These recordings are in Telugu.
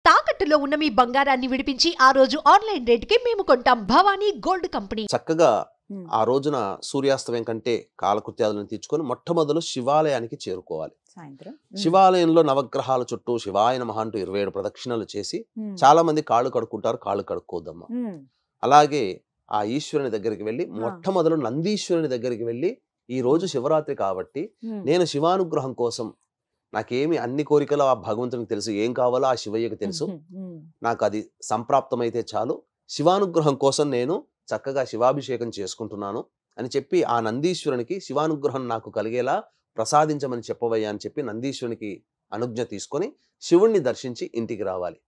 తాకట్టులో ఉన్న మీ బంగారాన్ని విడిపించి ఆ రోజు ఆన్లైన్ రేటుకి మేము కొంటాం. Bhavani gold company. చక్కగా ఆ రోజున సూర్యాస్తమయం కంటే కాలకృత్యాలను తీర్చుకొని మొట్టమొదలు శివాలయానికి చేరుకోవాలి. సాయంత్రం శివాలయంలో నవగ్రహాల చుట్టూ శివాయ నమః అంటూ 27 ప్రదక్షిణలు చేసి చాలా మంది కాళ్ళు కడుక్కుంటారు, కాళ్ళు కడుక్కోదమ్మా. అలాగే ఆ ఈశ్వరుని దగ్గరికి వెళ్ళి మొట్టమొదలు నందీశ్వరుని దగ్గరికి వెళ్ళి, ఈ రోజు శివరాత్రి కాబట్టి నేను శివానుగ్రహం కోసం, నాకేమి అన్ని కోరికలు ఆ భగవంతునికి తెలుసు, ఏం కావాలో ఆ శివయ్యకి తెలుసు, నాకు అది సంప్రాప్తమైతే చాలు, శివానుగ్రహం కోసం నేను చక్కగా శివాభిషేకం చేసుకుంటున్నాను అని చెప్పి ఆ నందీశ్వరునికి శివానుగ్రహం నాకు కలిగేలా ప్రసాదించమని చెప్పవయ్యా అని చెప్పి నందీశ్వరునికి అనుజ్ఞ తీసుకొని శివుణ్ణి దర్శించి ఇంటికి రావాలి.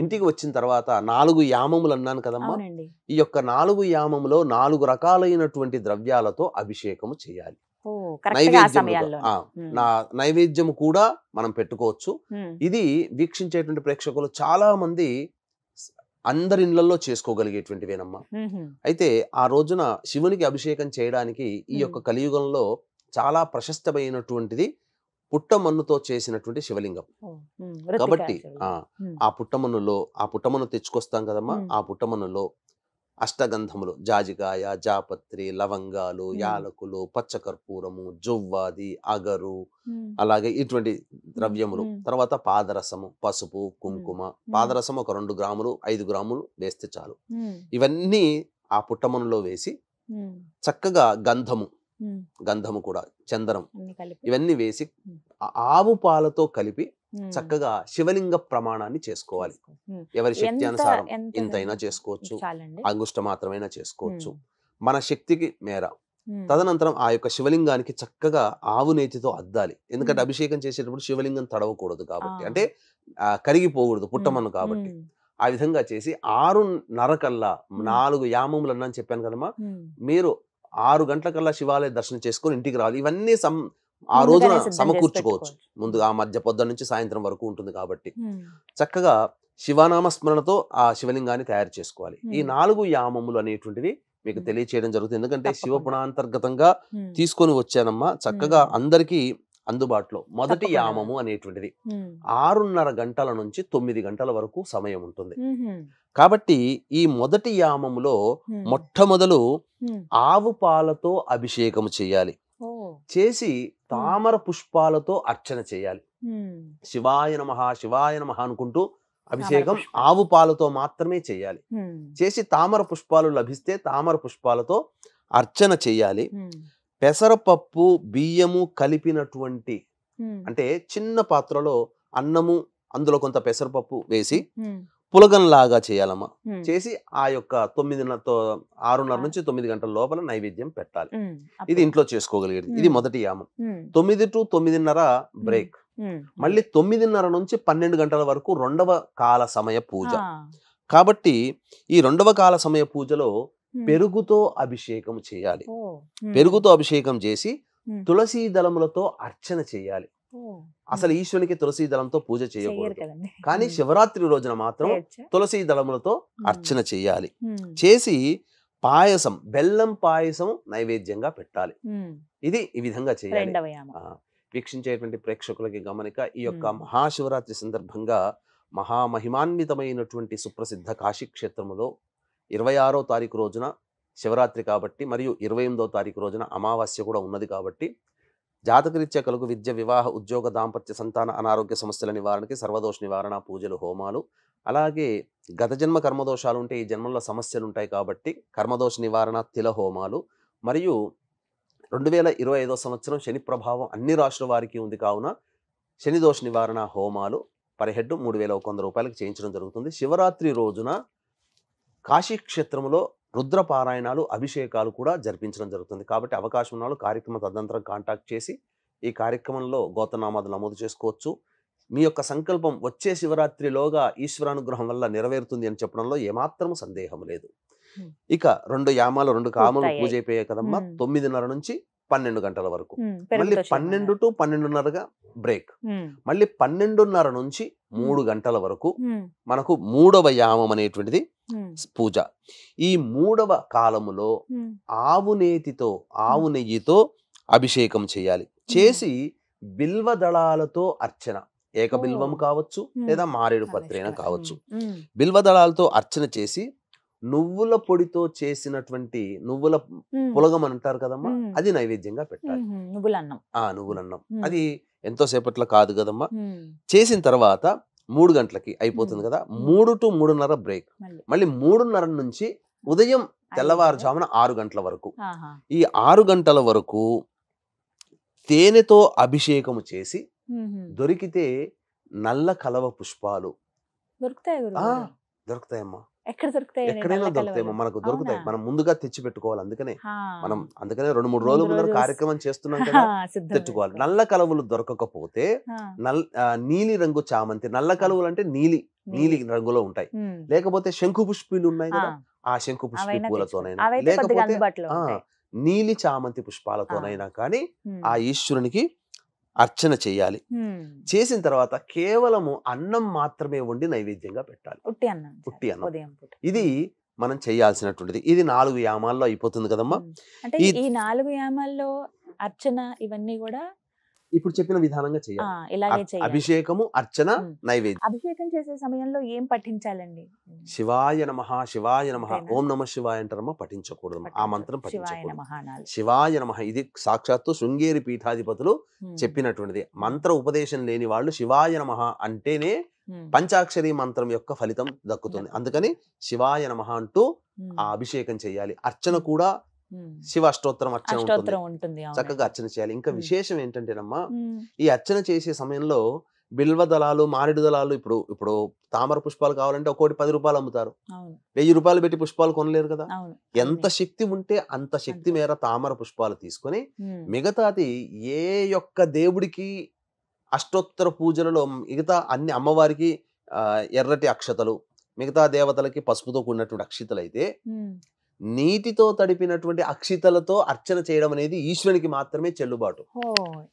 ఇంటికి వచ్చిన తర్వాత 4 యామములు అన్నాను కదమ్మా. ఈ యొక్క 4 యామములో 4 రకాలైనటువంటి ద్రవ్యాలతో అభిషేకము చేయాలి. నైవేద్యము కూడా మనం పెట్టుకోవచ్చు. ఇది వీక్షించేటువంటి ప్రేక్షకులు చాలా మంది అందరి ఇళ్లలో చేసుకోగలిగేటువంటివేనమ్మా. అయితే ఆ రోజున శివునికి అభిషేకం చేయడానికి ఈ యొక్క కలియుగంలో చాలా ప్రశస్తమైనటువంటిది పుట్టమన్నుతో చేసినటువంటి శివలింగం. కాబట్టి ఆ పుట్టమన్ను తెచ్చుకొస్తాం కదమ్మా. ఆ పుట్టమన్నులో అష్టగంధములు, జాజికాయ, జాపత్రి, లవంగాలు, యాలకులు, పచ్చకర్పూరము, జొవ్వాది, అగరు, అలాగే ఇటువంటి ద్రవ్యములు, తర్వాత పాదరసము, పసుపు, కుంకుమ. పాదరసం ఒక 2 గ్రాములు 5 గ్రాములు వేస్తే చాలు. ఇవన్నీ ఆ పుట్టమన్నులో వేసి చక్కగా గంధము కూడా, చందనం, ఇవన్నీ వేసి ఆవు పాలతో కలిపి చక్కగా శివలింగ ప్రమాణాన్ని చేసుకోవాలి. ఎవరి శక్తి అనుసారం ఇంతైనా చేసుకోవచ్చు, అంగుష్ట మాత్రమైనా చేసుకోవచ్చు, మన శక్తికి మేర. తదనంతరం ఆ యొక్క శివలింగానికి చక్కగా ఆవు నేతితో అద్దాలి. ఎందుకంటే అభిషేకం చేసేటప్పుడు శివలింగం తడవకూడదు కాబట్టి, అంటే కరిగిపోకూడదు పుట్టమన్ను కాబట్టి. ఆ విధంగా చేసి 6:30 కల్లా 4 యామములు అన్నా చెప్పాను కదమ్మా. మీరు 6 గంటల కల్లా శివాలయ దర్శనం చేసుకొని ఇంటికి రావాలి. ఇవన్నీ ఆ రోజున సమకూర్చుకోవచ్చు. ముందు ఆ మధ్య పొద్దున్న నుంచి సాయంత్రం వరకు ఉంటుంది కాబట్టి చక్కగా శివనామస్మరణతో ఆ శివలింగాన్ని తయారు చేసుకోవాలి. ఈ 4 యామములు అనేటువంటివి మీకు తెలియచేయడం జరుగుతుంది. ఎందుకంటే శివపుణాంతర్గతంగా తీసుకొని వచ్చానమ్మా. చక్కగా అందరికీ అందుబాటులో మొదటి యామము అనేటువంటిది 6:30 గంటల నుంచి 9 గంటల వరకు సమయం ఉంటుంది. కాబట్టి ఈ మొదటి యామములో మొట్టమొదలు ఆవు పాలతో అభిషేకం చేయాలి. చేసి తామర పుష్పాలతో అర్చన చేయాలి. శివాయ నమః శివాయ నమః అనుకుంటూ అభిషేకం ఆవు పాలతో మాత్రమే చేయాలి. చేసి తామర పుష్పాలు లభిస్తే తామర పుష్పాలతో అర్చన చేయాలి. పెసరపప్పు, బియ్యము కలిపినటువంటి, అంటే చిన్న పాత్రలో అన్నము, అందులో కొంత పెసరపప్పు వేసి పులగంలాగా చేయాలమ్మా. చేసి ఆ యొక్క 6:30 నుంచి 9 గంటల లోపల నైవేద్యం పెట్టాలి. ఇది ఇంట్లో చేసుకోగలిగేది. ఇది మొదటి యామం. 9 to 9:30 బ్రేక్. మళ్ళీ 9:30 నుంచి 12 గంటల వరకు 2వ కాల సమయ పూజ. కాబట్టి ఈ 2వ కాల సమయ పూజలో పెరుగుతో అభిషేకం చేయాలి. పెరుగుతో అభిషేకం చేసి తులసీ దళములతో అర్చన చేయాలి. అసలు ఈశ్వరునికి తులసీ దళంతో పూజ చేయకూడదు, కానీ శివరాత్రి రోజున మాత్రం తులసీ దళములతో అర్చన చేయాలి. చేసి పాయసం, బెల్లం పాయసం నైవేద్యంగా పెట్టాలి. ఇది ఈ విధంగా చేయాలి. వీక్షించేటువంటి ప్రేక్షకులకి గమనిక, ఈ యొక్క మహాశివరాత్రి సందర్భంగా మహామహిమాన్వితమైనటువంటి సుప్రసిద్ధ కాశీ క్షేత్రములో 26వ తారీఖు రోజున శివరాత్రి కాబట్టి, మరియు 28వ తారీఖు రోజున అమావాస్య కూడా ఉన్నది కాబట్టి, జాతకరీత్యా కలుగు విద్య, వివాహ, ఉద్యోగ, దాంపత్య, సంతాన, అనారోగ్య సమస్యల నివారణకి సర్వదోష నివారణ పూజలు, హోమాలు, అలాగే గత జన్మ కర్మదోషాలు ఉంటే ఈ జన్మల్లో సమస్యలు ఉంటాయి కాబట్టి కర్మదోష నివారణ తిల హోమాలు, మరియు 2025 సంవత్సరం శని ప్రభావం అన్ని రాష్ట్రాల వారికి ఉంది కావున శని దోష నివారణ హోమాలు పర్ హెడ్ 3,100 రూపాయలకు చేయించడం జరుగుతుంది. శివరాత్రి రోజున కాశీక్షేత్రంలో రుద్రపారాయణాలు, అభిషేకాలు కూడా జరిపించడం జరుగుతుంది. కాబట్టి అవకాశం ఉన్న వాళ్ళు కార్యక్రమం తదనంతరం కాంటాక్ట్ చేసి ఈ కార్యక్రమంలో గోత్రనామాలు నమోదు చేసుకోవచ్చు. మీ యొక్క సంకల్పం వచ్చే శివరాత్రిలోగా ఈశ్వరానుగ్రహం వల్ల నెరవేరుతుంది అని చెప్పడంలో ఏమాత్రం సందేహం లేదు. ఇక 2 యామాలు 2 కాములు పూజ అయిపోయాయి కదమ్మా. 9:30 నుంచి 12 గంటల వరకు, మళ్ళీ 12 to 12:30 బ్రేక్, మళ్ళీ 12:30 నుంచి 3 గంటల వరకు మనకు 3వ యామం అనేటువంటిది పూజ. ఈ 3వ కాలములో ఆవు నెయ్యితో అభిషేకం చేయాలి. చేసి బిల్వ దళాలతో అర్చన. ఏక బిల్వం కావచ్చు ఉమ్. లేదా మారేడు పత్రి అయినా అవిష్ట. కావచ్చు. ఉమ్. బిల్వదళాలతో అర్చన చేసి నువ్వుల పొడితో చేసినటువంటి నువ్వుల ఉమ్. పులగం అని అంటారు కదమ్మా, ఉమ్. అది నైవేద్యంగా పెట్టాలి. ఉమ్. నువ్వులన్నం. నువ్వులన్నం ఉమ్. అది ఎంతో సేపట్లో కాదు కదమ్మా. ఉమ్. చేసిన తర్వాత 3 గంటలకి అయిపోతుంది కదా, 3 to 3:30 బ్రేక్. మళ్ళీ 3:30 నుంచి ఉదయం తెల్లవారుజామున 6 గంటల వరకు, ఆహా. ఈ 6 గంటల వరకు తేనెతో అభిషేకము చేసి ఉమ్. దొరికితే నల్ల కలవ పుష్పాలు దొరుకుతాయి గురుగారు? దొరుకుతాయమ్మా. ఎక్కడ దొరుకుతాయి? ఎక్కడైనా నల్ల దొరుకుతాయమ్మా, కలవలు. మనకు దొరుకుతాయి. అవునా? మనం ముందుగా తెచ్చి పెట్టుకోవాలి. అందుకనే ఆ. మనం 2-3 ముందు రోజుల ముందర రోజు కార్యక్రమం చేస్తున్నాం కదా, సిద్ధం తెచ్చుకోవాలి. చేసుకోవాలి. నల్ల కలవులు దొరకకపోతే ఆ. నీలి రంగు చామంతి, నల్ల కలువలు అంటే నీలి రంగులో ఉంటాయి. ఉమ్. లేకపోతే శంకు పుష్పీలు ఉన్నాయి ఆ. కదా, ఆ శంకు పుష్పి అవైనా తెచ్చుకోవాలి. పూలతోనైనా, అవైతే కొద్దిగా లేకపోతే అందుబాటులో ఆ ఉంటాయి. నీలి చామంతి పుష్పాలతోనైనా కానీ ఉమ్. ఆ ఈశ్వరునికి అర్చన చేయాలి. ఉమ్. చేసిన తర్వాత కేవలము అన్నం మాత్రమే వండి నైవేద్యంగా పెట్టాలి. ఉట్టి అన్నం. ఉట్టి అన్నం. ఉదయం పూట. ఇది మనం చేయాల్సినటువంటిది. ఇది 4 యామాల్లో అయిపోతుంది కదమ్మా. ఉమ్. అంటే ఈ- ఈ 4 యామాల్లో అర్చన ఇవన్నీ కూడా ఇప్పుడు చెప్పిన విధానంగా చేయాలి. ఇలాగే చేయాలి. అభిషేకము, అర్చన, ఉమ్. నైవేద్యం. అభిషేకం చేసే సమయంలో ఏం పఠించాలండి? శివాయ నమః, శివాయ నమః, అంతేనా? ఓం నమః శివాయ అంటారమ్మా, పఠించకూడదు. ఆ మంత్రం శివాయ పఠించకూడదు. నమః అనాలి. శివాయ నమః ఇది సాక్షాత్తు శృంగేరి పీఠాధిపతులు ఉమ్. చెప్పినటువంటిది. మంత్ర ఉపదేశం లేని వాళ్ళు శివాయ నమః అంటేనే ఉమ్. పంచాక్షరి మంత్రం యొక్క ఫలితం దక్కుతుంది. అందుకని శివాయ నమః అంటూ ఉమ్. ఆ అభిషేకం చేయాలి. అర్చన కూడా ఉమ్. శివ అష్టోత్తరం అర్చన ఉంటుంది, అష్టోత్తరం ఉంటుంది. అవునండి. చక్కగా అర్చన చేయాలి. ఇంకా ఉమ్. విశేషం ఏంటంటేనమ్మా, ఉమ్. ఈ అర్చన చేసే సమయంలో బిల్వ దళాలు, మారేడు దళాలు, ఇప్పుడు తామర పుష్పాలు కావాలంటే ఒక్కోటి 10 రూపాయలు అమ్ముతారు. అవును. 1000 రూపాయలు పెట్టి పుష్పాలు కొనలేరు కదా. అవును. ఎంత శక్తి ఉంటే అంత శక్తి మేర తామర పుష్పాలు తీసుకొని ఉమ్. మిగతాది ఏ యొక్క దేవుడికి అష్టోత్తర పూజలలో మిగతా అన్ని అమ్మవారికి ఎర్రటి అక్షతలు, మిగతా దేవతలకి పసుపుతో కూడినటువంటి అక్షితలు అయితే ఉమ్. నీటితో తడిపినటువంటి అక్షితలతో అర్చన చేయడం అనేది ఈశ్వరునికి మాత్రమే చెల్లుబాటు. ఓ,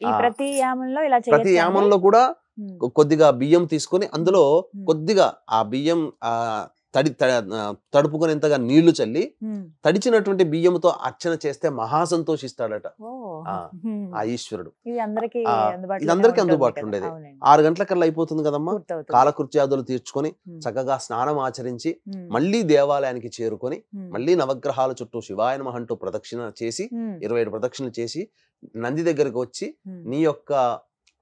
ఈ ఆ. ప్రతి యామంలో ఇలా ప్రతి చేయొచ్చా అండి? యామంలో కూడా ఉమ్. కొద్దిగా బియ్యం తీసుకొని అందులో ఉమ్. కొద్దిగా ఆ బియ్యం తడుపుకునేంతగా నీళ్లు చల్లి ఉమ్. తడిచినటువంటి బియ్యంతో అర్చన చేస్తే మహాసంతోషిస్తాడట ఓ. ఆ. ఉమ్. ఆ ఈశ్వరుడు. ఇది అందరికీ ఆ, అందుబాటులో ఇది అందరికీ అందుబాటులో ఉండేది. 6 గంటలకల్లా అయిపోతుంది కదమ్మా. పూర్తవుతుంది. కాలకృత్యాదులు తీర్చుకొని ఉమ్. చక్కగా స్నానం ఆచరించి ఉమ్. మళ్ళీ దేవాలయానికి చేరుకొని ఉమ్. మళ్ళీ నవగ్రహాల చుట్టూ శివాయ నమః అంటూ ప్రదక్షిణ చేసి ఉమ్. 27 ప్రదక్షిణలు చేసి నంది దగ్గరికి వచ్చి ఉమ్. నీ యొక్క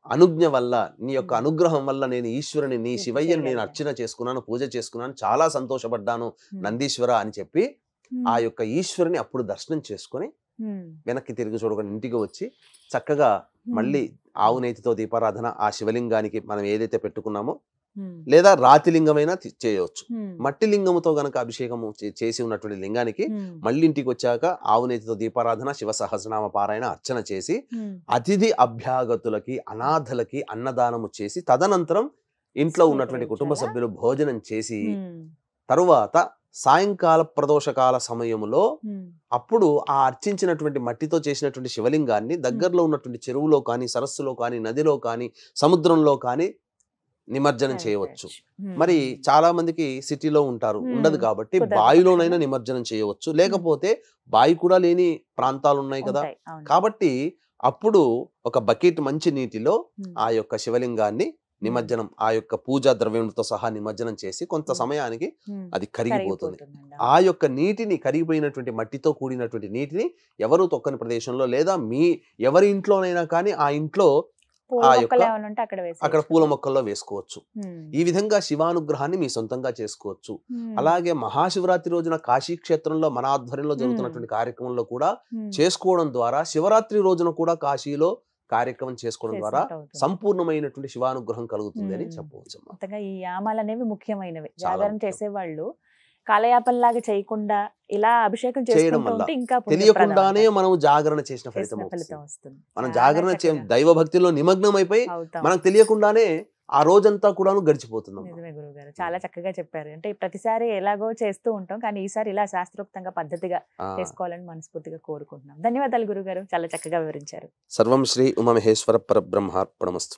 అనుజ్ఞ వల్ల, నీ యొక్క అనుగ్రహం వల్ల నేను ఈశ్వరుని, నీ ఇది శివయ్యని నేను చేయగలిగాను. అర్చన చేసుకున్నాను, పూజ చేసుకున్నాను, చాలా సంతోషపడ్డాను ఉమ్. నందీశ్వర అని చెప్పి ఉమ్. ఆ యొక్క ఈశ్వరుని అప్పుడు దర్శనం చేసుకొని ఉమ్. వెనక్కి తిరిగి చూడకుండా ఇంటికి వచ్చి చక్కగా మళ్ళీ ఆవు నేతితో దీపారాధన ఆ శివలింగానికి మనం ఏదైతే పెట్టుకున్నామో, ఉమ్. లేదా రాతి లింగమైనా చేయవచ్చు. ఉమ్. మట్టి లింగముతో గనక అభిషేకము చేసి ఉన్నటువంటి లింగానికి ఉమ్. మళ్ళీ ఇంటికి వచ్చాక ఆవు నేతితో దీపారాధన, శివ సహస్రనామ పారాయణ, అర్చన చేసి ఉమ్. అతిథి అభ్యాగతులకి, అనాథలకి అన్నదానము చేసి తదనంతరం ఇంట్లో ఉన్నటువంటి కుటుంబ స్వీకరించాలా? సభ్యులు భోజనం చేసి ఉమ్. తరువాత సాయంకాల ప్రదోషకాల సమయంలో ఉమ్. అప్పుడు ఆ అర్చించినటువంటి మట్టితో చేసినటువంటి శివలింగాన్ని దగ్గరలో ఉన్నటువంటి చెరువులో కానీ, సరస్సులో కానీ, నదిలో కానీ, సముద్రంలో కానీ నిమజ్జనం చేయవచ్చు. ఉమ్. మరి చాలా మందికి సిటీలో ఉంటారు, ఉండదు కాబట్టి కుదరదు బావిలోనైనా పక్షంలో. నిమజ్జనం చేయవచ్చు. లేకపోతే బావి కూడా లేని ప్రాంతాలు ఉన్నాయి కదా, ఉంటాయి. అవును. కాబట్టి అప్పుడు ఒక బకెట్ మంచి నీటిలో ఉమ్. ఆ యొక్క శివలింగాన్ని నిమజ్జనం, ఆ యొక్క పూజా ద్రవ్యంతో సహా నిమజ్జనం చేసి కొంత సమయానికి ఉమ్. అది కరిగిపోతుంది. కరిగిపోతుందండి. ఆ యొక్క నీటిని, కరిగిపోయినటువంటి మట్టితో కూడినటువంటి నీటిని ఎవరు తొక్కని ప్రదేశంలో లేదా ఎవరి ఇంట్లోనైనా కానీ ఆ ఇంట్లో పూల ఆ మొక్కలు యొక్క ఏమైనా ఉంటే అక్కడ వేసేయచ్చు. అక్కడ పూల మొక్కల్లో వేసుకోవచ్చు. ఉమ్. ఈ విధంగా శివానుగ్రహాన్ని మీ సొంతంగా చేసుకోవచ్చు. ఉమ్. అలాగే మహాశివరాత్రి రోజున కాశీ క్షేత్రంలో మన ఆధ్వర్యంలో జరుగుతున్నటువంటి కార్యక్రమంలో కూడా ఉమ్. చేసుకోవడం ద్వారా శివరాత్రి రోజున కూడా కాశీలో కార్యక్రమం చేసుకోవడం ద్వారా చేసినట్టు అవుతుంది. సంపూర్ణమైనటువంటి శివానుగ్రహం కలుగుతుంది అని చెప్పవచ్చు. మొత్తంగా ఈ యామాలు అనేవి ముఖ్యమైనవి. చాలా జాగరణ ముఖ్యం. చేసేవాళ్ళు కాలయాపనలాగా చేయకుండా ఇలా అభిషేకం చేయడం చేసుకుంటూ వల్ల ఉంటే ఇంకా తెలియకుండానే పుణ్యప్రదం మనం జాగరణ చేసిన ఫలితం చేసిన వస్తుంది. ఫలితం వస్తుంది. మనం చాలా జాగరణ చక్కగా దైవ భక్తిలో నిమగ్నం అయిపోయి అవుతాం. మనకు తెలియకుండానే ఆ రోజంతా కూడాను గడిచిపోతున్నాం. నిజమే గురుగారు, చాలా చక్కగా చెప్పారు. అంటే ప్రతిసారి ఎలాగో చేస్తూ ఉంటాం, కానీ ఈసారి ఇలా శాస్త్రోక్తంగా పద్ధతిగా చేసుకోవాలని మనస్ఫూర్తిగా కోరుకుంటున్నాం. ధన్యవాదాలు గురుగారు, చాలా చక్కగా వివరించారు. సర్వం శ్రీ ఉమామహేశ్వర పరబ్రహ్మార్పణమస్తు.